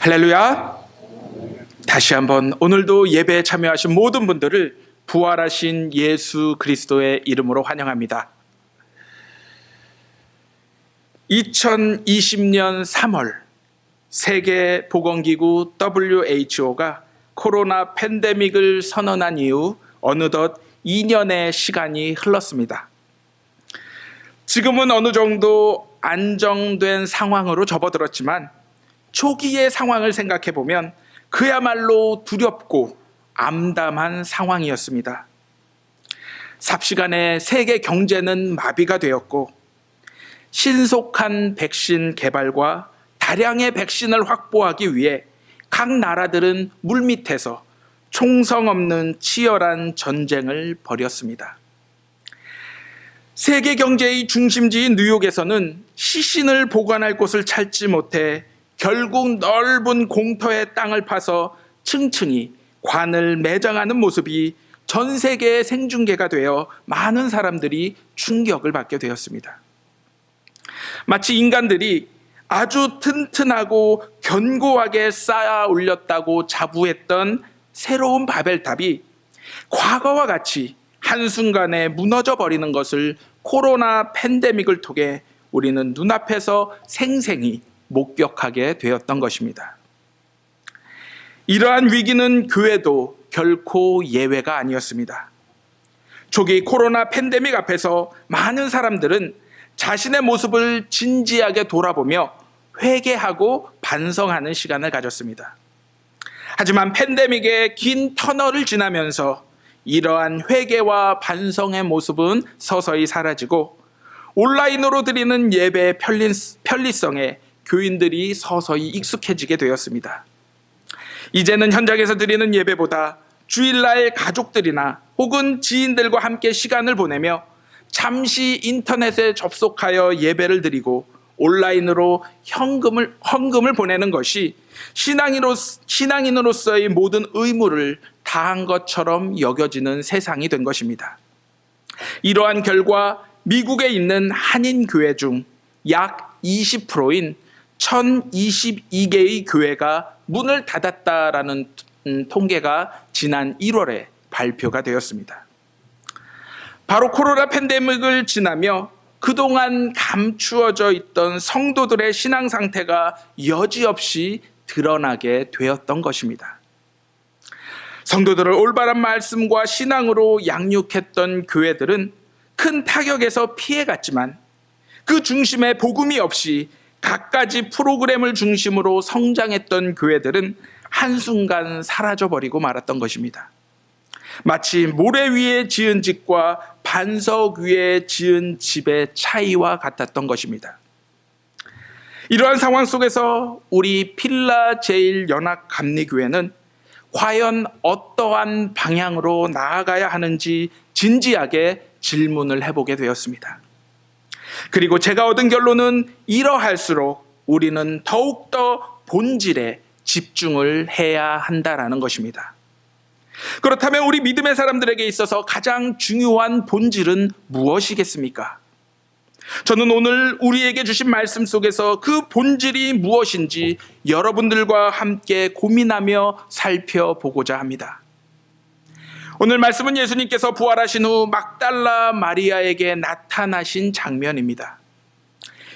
할렐루야. 다시 한번 오늘도 예배에 참여하신 모든 분들을 부활하신 예수 그리스도의 이름으로 환영합니다. 2020년 3월 세계보건기구 WHO가 코로나 팬데믹을 선언한 이후 어느덧 2년의 시간이 흘렀습니다. 지금은 어느 정도 안정된 상황으로 접어들었지만 초기의 상황을 생각해 보면 그야말로 두렵고 암담한 상황이었습니다. 삽시간에 세계 경제는 마비가 되었고 신속한 백신 개발과 다량의 백신을 확보하기 위해 각 나라들은 물밑에서 총성 없는 치열한 전쟁을 벌였습니다. 세계 경제의 중심지인 뉴욕에서는 시신을 보관할 곳을 찾지 못해 결국 넓은 공터의 땅을 파서 층층이 관을 매장하는 모습이 전 세계에 생중계가 되어 많은 사람들이 충격을 받게 되었습니다. 마치 인간들이 아주 튼튼하고 견고하게 쌓아 올렸다고 자부했던 새로운 바벨탑이 과거와 같이 한순간에 무너져 버리는 것을 코로나 팬데믹을 통해 우리는 눈앞에서 생생히 목격하게 되었던 것입니다. 이러한 위기는 교회도 결코 예외가 아니었습니다. 초기 코로나 팬데믹 앞에서 많은 사람들은 자신의 모습을 진지하게 돌아보며 회개하고 반성하는 시간을 가졌습니다. 하지만 팬데믹의 긴 터널을 지나면서 이러한 회개와 반성의 모습은 서서히 사라지고 온라인으로 드리는 예배의 편리성에 교인들이 서서히 익숙해지게 되었습니다. 이제는 현장에서 드리는 예배보다 주일날 가족들이나 혹은 지인들과 함께 시간을 보내며 잠시 인터넷에 접속하여 예배를 드리고 온라인으로 헌금을 보내는 것이 신앙인으로서의 모든 의무를 다한 것처럼 여겨지는 세상이 된 것입니다. 이러한 결과 미국에 있는 한인교회 중 약 20%인 1022개의 교회가 문을 닫았다라는 통계가 지난 1월에 발표가 되었습니다. 바로 코로나 팬데믹을 지나며 그동안 감추어져 있던 성도들의 신앙 상태가 여지없이 드러나게 되었던 것입니다. 성도들을 올바른 말씀과 신앙으로 양육했던 교회들은 큰 타격에서 피해갔지만 그 중심에 복음이 없이 갖가지 프로그램을 중심으로 성장했던 교회들은 한순간 사라져버리고 말았던 것입니다. 마치 모래 위에 지은 집과 반석 위에 지은 집의 차이와 같았던 것입니다. 이러한 상황 속에서 우리 필라 제일연합감리교회는 과연 어떠한 방향으로 나아가야 하는지 진지하게 질문을 해보게 되었습니다. 그리고 제가 얻은 결론은 이러할수록 우리는 더욱더 본질에 집중을 해야 한다라는 것입니다. 그렇다면 우리 믿음의 사람들에게 있어서 가장 중요한 본질은 무엇이겠습니까? 저는 오늘 우리에게 주신 말씀 속에서 그 본질이 무엇인지 여러분들과 함께 고민하며 살펴보고자 합니다. 오늘 말씀은 예수님께서 부활하신 후 막달라 마리아에게 나타나신 장면입니다.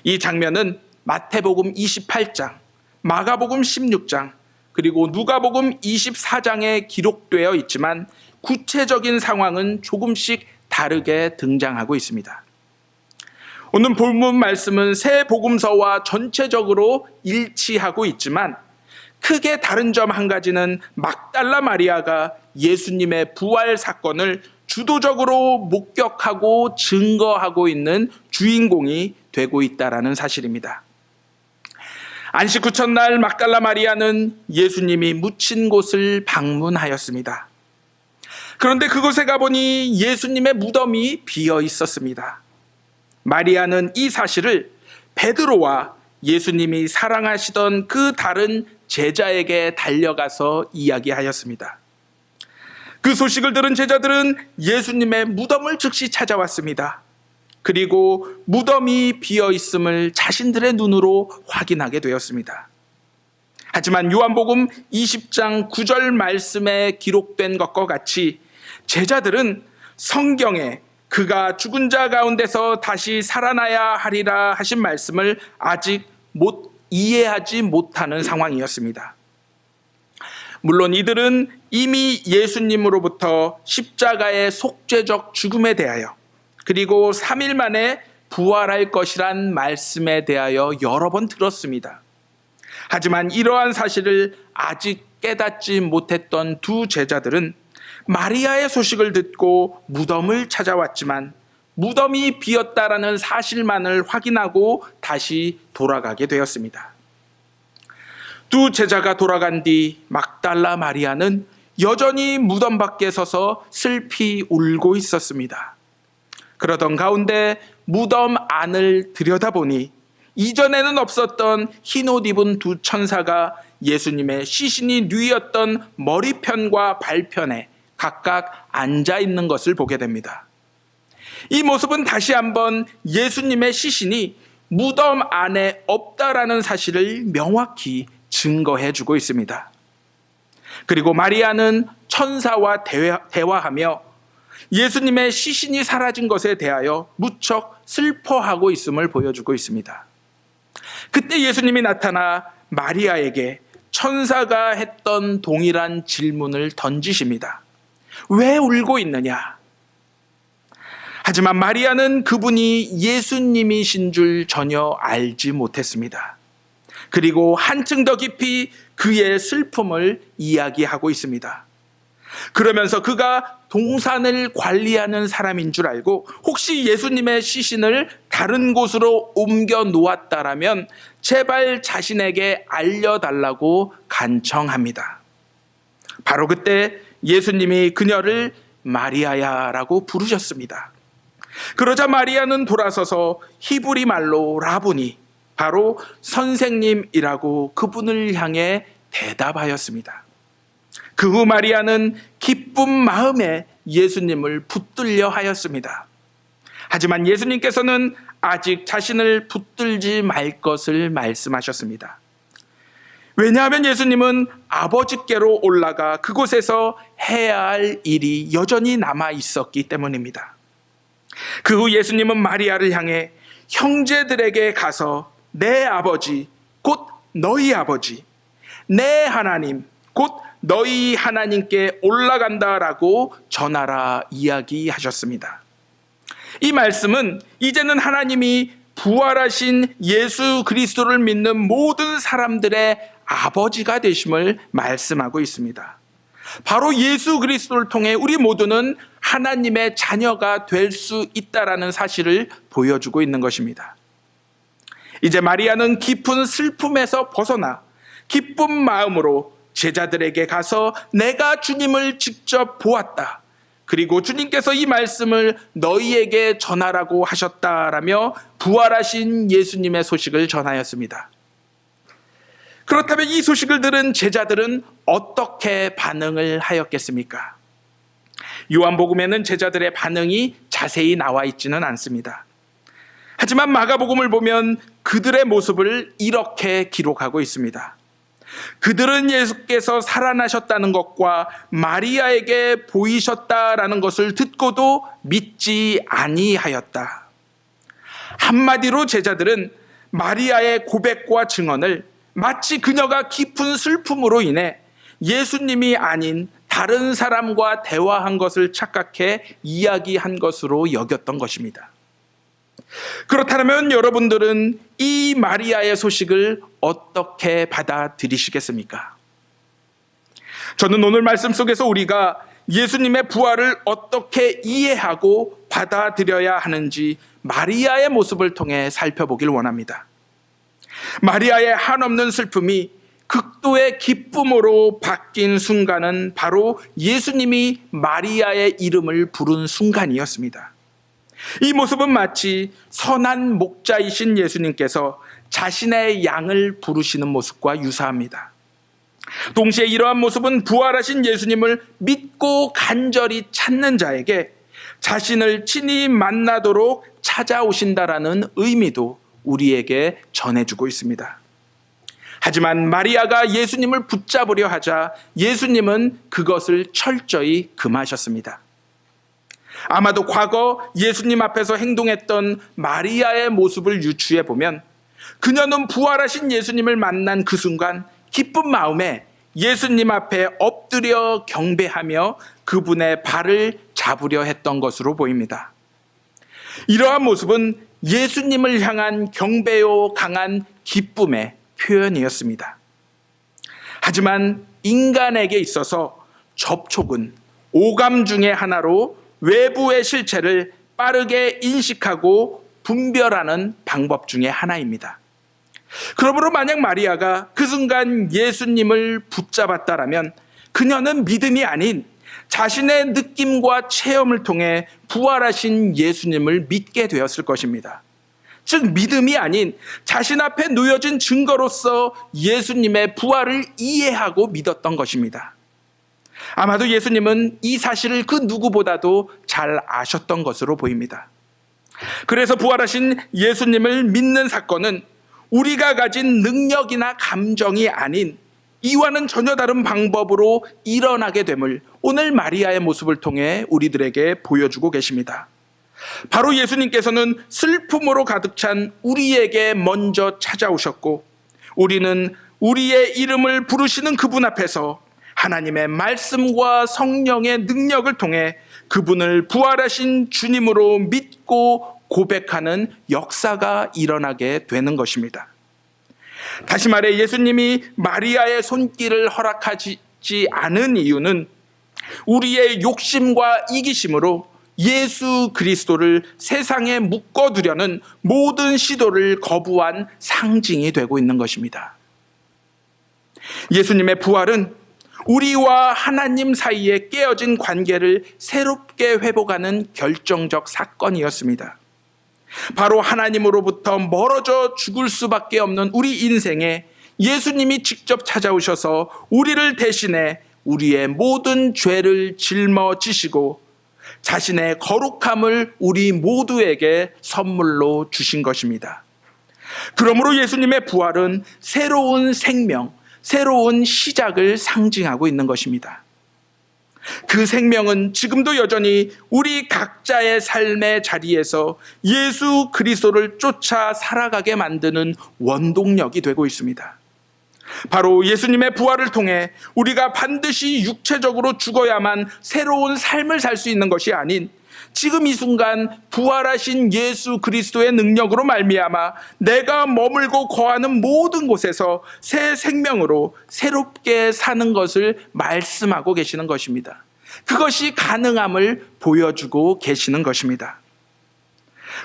이 장면은 마태복음 28장, 마가복음 16장, 그리고 누가복음 24장에 기록되어 있지만 구체적인 상황은 조금씩 다르게 등장하고 있습니다. 오늘 본문 말씀은 세 복음서와 전체적으로 일치하고 있지만 크게 다른 점 한 가지는 막달라 마리아가 예수님의 부활 사건을 주도적으로 목격하고 증거하고 있는 주인공이 되고 있다는 사실입니다. 안식 후 첫날 막달라 마리아는 예수님이 묻힌 곳을 방문하였습니다. 그런데 그곳에 가보니 예수님의 무덤이 비어 있었습니다. 마리아는 이 사실을 베드로와 예수님이 사랑하시던 그 다른 제자에게 달려가서 이야기하였습니다. 그 소식을 들은 제자들은 예수님의 무덤을 즉시 찾아왔습니다. 그리고 무덤이 비어 있음을 자신들의 눈으로 확인하게 되었습니다. 하지만 요한복음 20장 9절 말씀에 기록된 것과 같이 제자들은 성경에 그가 죽은 자 가운데서 다시 살아나야 하리라 하신 말씀을 아직 이해하지 못하는 상황이었습니다. 물론 이들은 이미 예수님으로부터 십자가의 속죄적 죽음에 대하여 그리고 3일 만에 부활할 것이란 말씀에 대하여 여러 번 들었습니다. 하지만 이러한 사실을 아직 깨닫지 못했던 두 제자들은 마리아의 소식을 듣고 무덤을 찾아왔지만 무덤이 비었다라는 사실만을 확인하고 다시 돌아가게 되었습니다. 두 제자가 돌아간 뒤 막달라 마리아는 여전히 무덤 밖에 서서 슬피 울고 있었습니다. 그러던 가운데 무덤 안을 들여다보니 이전에는 없었던 흰옷 입은 두 천사가 예수님의 시신이 누이었던 머리편과 발편에 각각 앉아 있는 것을 보게 됩니다. 이 모습은 다시 한번 예수님의 시신이 무덤 안에 없다라는 사실을 명확히 증거해 주고 있습니다. 그리고 마리아는 천사와 대화하며 예수님의 시신이 사라진 것에 대하여 무척 슬퍼하고 있음을 보여주고 있습니다. 그때 예수님이 나타나 마리아에게 천사가 했던 동일한 질문을 던지십니다. 왜 울고 있느냐? 하지만 마리아는 그분이 예수님이신 줄 전혀 알지 못했습니다. 그리고 한층 더 깊이 그의 슬픔을 이야기하고 있습니다. 그러면서 그가 동산을 관리하는 사람인 줄 알고 혹시 예수님의 시신을 다른 곳으로 옮겨 놓았다라면 제발 자신에게 알려달라고 간청합니다. 바로 그때 예수님이 그녀를 마리아야라고 부르셨습니다. 그러자 마리아는 돌아서서 히브리 말로 라보니, 바로 선생님이라고 그분을 향해 대답하였습니다. 그 후 마리아는 기쁜 마음에 예수님을 붙들려 하였습니다. 하지만 예수님께서는 아직 자신을 붙들지 말 것을 말씀하셨습니다. 왜냐하면 예수님은 아버지께로 올라가 그곳에서 해야 할 일이 여전히 남아 있었기 때문입니다. 그 후 예수님은 마리아를 향해 형제들에게 가서 내 아버지 곧 너희 아버지, 내 하나님 곧 너희 하나님께 올라간다라고 전하라 이야기하셨습니다. 이 말씀은 이제는 하나님이 부활하신 예수 그리스도를 믿는 모든 사람들의 아버지가 되심을 말씀하고 있습니다. 바로 예수 그리스도를 통해 우리 모두는 하나님의 자녀가 될 수 있다라는 사실을 보여주고 있는 것입니다. 이제 마리아는 깊은 슬픔에서 벗어나 기쁜 마음으로 제자들에게 가서 내가 주님을 직접 보았다. 그리고 주님께서 이 말씀을 너희에게 전하라고 하셨다라며 부활하신 예수님의 소식을 전하였습니다. 그렇다면 이 소식을 들은 제자들은 어떻게 반응을 하였겠습니까? 요한복음에는 제자들의 반응이 자세히 나와 있지는 않습니다. 하지만 마가복음을 보면 그들의 모습을 이렇게 기록하고 있습니다. 그들은 예수께서 살아나셨다는 것과 마리아에게 보이셨다라는 것을 듣고도 믿지 아니하였다. 한마디로 제자들은 마리아의 고백과 증언을 마치 그녀가 깊은 슬픔으로 인해 예수님이 아닌 다른 사람과 대화한 것을 착각해 이야기한 것으로 여겼던 것입니다. 그렇다면 여러분들은 이 마리아의 소식을 어떻게 받아들이시겠습니까? 저는 오늘 말씀 속에서 우리가 예수님의 부활을 어떻게 이해하고 받아들여야 하는지 마리아의 모습을 통해 살펴보길 원합니다. 마리아의 한없는 슬픔이 극도의 기쁨으로 바뀐 순간은 바로 예수님이 마리아의 이름을 부른 순간이었습니다. 이 모습은 마치 선한 목자이신 예수님께서 자신의 양을 부르시는 모습과 유사합니다. 동시에 이러한 모습은 부활하신 예수님을 믿고 간절히 찾는 자에게 자신을 친히 만나도록 찾아오신다라는 의미도 우리에게 전해주고 있습니다. 하지만 마리아가 예수님을 붙잡으려 하자 예수님은 그것을 철저히 금하셨습니다. 아마도 과거 예수님 앞에서 행동했던 마리아의 모습을 유추해 보면 그녀는 부활하신 예수님을 만난 그 순간 기쁜 마음에 예수님 앞에 엎드려 경배하며 그분의 발을 잡으려 했던 것으로 보입니다. 이러한 모습은 예수님을 향한 경배요 강한 기쁨의 표현이었습니다. 하지만 인간에게 있어서 접촉은 오감 중의 하나로 외부의 실체를 빠르게 인식하고 분별하는 방법 중의 하나입니다. 그러므로 만약 마리아가 그 순간 예수님을 붙잡았다라면 그녀는 믿음이 아닌 자신의 느낌과 체험을 통해 부활하신 예수님을 믿게 되었을 것입니다. 즉 믿음이 아닌 자신 앞에 놓여진 증거로서 예수님의 부활을 이해하고 믿었던 것입니다. 아마도 예수님은 이 사실을 그 누구보다도 잘 아셨던 것으로 보입니다. 그래서 부활하신 예수님을 믿는 사건은 우리가 가진 능력이나 감정이 아닌 이와는 전혀 다른 방법으로 일어나게 됨을 오늘 마리아의 모습을 통해 우리들에게 보여주고 계십니다. 바로 예수님께서는 슬픔으로 가득 찬 우리에게 먼저 찾아오셨고 우리는 우리의 이름을 부르시는 그분 앞에서 하나님의 말씀과 성령의 능력을 통해 그분을 부활하신 주님으로 믿고 고백하는 역사가 일어나게 되는 것입니다. 다시 말해 예수님이 마리아의 손길을 허락하지 않은 이유는 우리의 욕심과 이기심으로 예수 그리스도를 세상에 묶어두려는 모든 시도를 거부한 상징이 되고 있는 것입니다. 예수님의 부활은 우리와 하나님 사이에 깨어진 관계를 새롭게 회복하는 결정적 사건이었습니다. 바로 하나님으로부터 멀어져 죽을 수밖에 없는 우리 인생에 예수님이 직접 찾아오셔서 우리를 대신해 우리의 모든 죄를 짊어지시고 자신의 거룩함을 우리 모두에게 선물로 주신 것입니다. 그러므로 예수님의 부활은 새로운 생명, 새로운 시작을 상징하고 있는 것입니다. 그 생명은 지금도 여전히 우리 각자의 삶의 자리에서 예수 그리스도를 쫓아 살아가게 만드는 원동력이 되고 있습니다. 바로 예수님의 부활을 통해 우리가 반드시 육체적으로 죽어야만 새로운 삶을 살 수 있는 것이 아닌 지금 이 순간 부활하신 예수 그리스도의 능력으로 말미암아 내가 머물고 거하는 모든 곳에서 새 생명으로 새롭게 사는 것을 말씀하고 계시는 것입니다. 그것이 가능함을 보여주고 계시는 것입니다.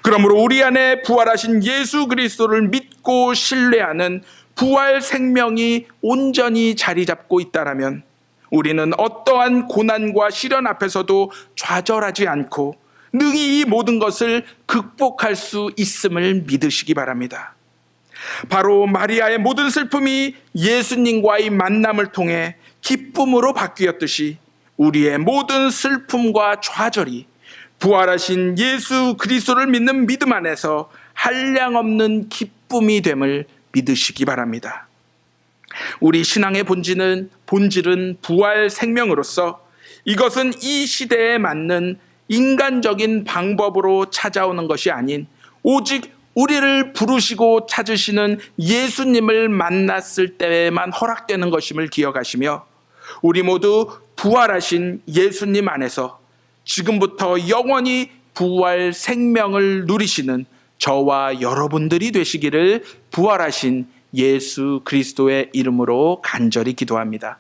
그러므로 우리 안에 부활하신 예수 그리스도를 믿고 신뢰하는 부활 생명이 온전히 자리 잡고 있다라면 우리는 어떠한 고난과 시련 앞에서도 좌절하지 않고 능히 이 모든 것을 극복할 수 있음을 믿으시기 바랍니다. 바로 마리아의 모든 슬픔이 예수님과의 만남을 통해 기쁨으로 바뀌었듯이 우리의 모든 슬픔과 좌절이 부활하신 예수 그리스도를 믿는 믿음 안에서 한량없는 기쁨이 됨을 믿으시기 바랍니다. 우리 신앙의 본질은 부활 생명으로서 이것은 이 시대에 맞는 인간적인 방법으로 찾아오는 것이 아닌 오직 우리를 부르시고 찾으시는 예수님을 만났을 때에만 허락되는 것임을 기억하시며 우리 모두 부활하신 예수님 안에서 지금부터 영원히 부활 생명을 누리시는 저와 여러분들이 되시기를 부활하신 예수 그리스도의 이름으로 간절히 기도합니다.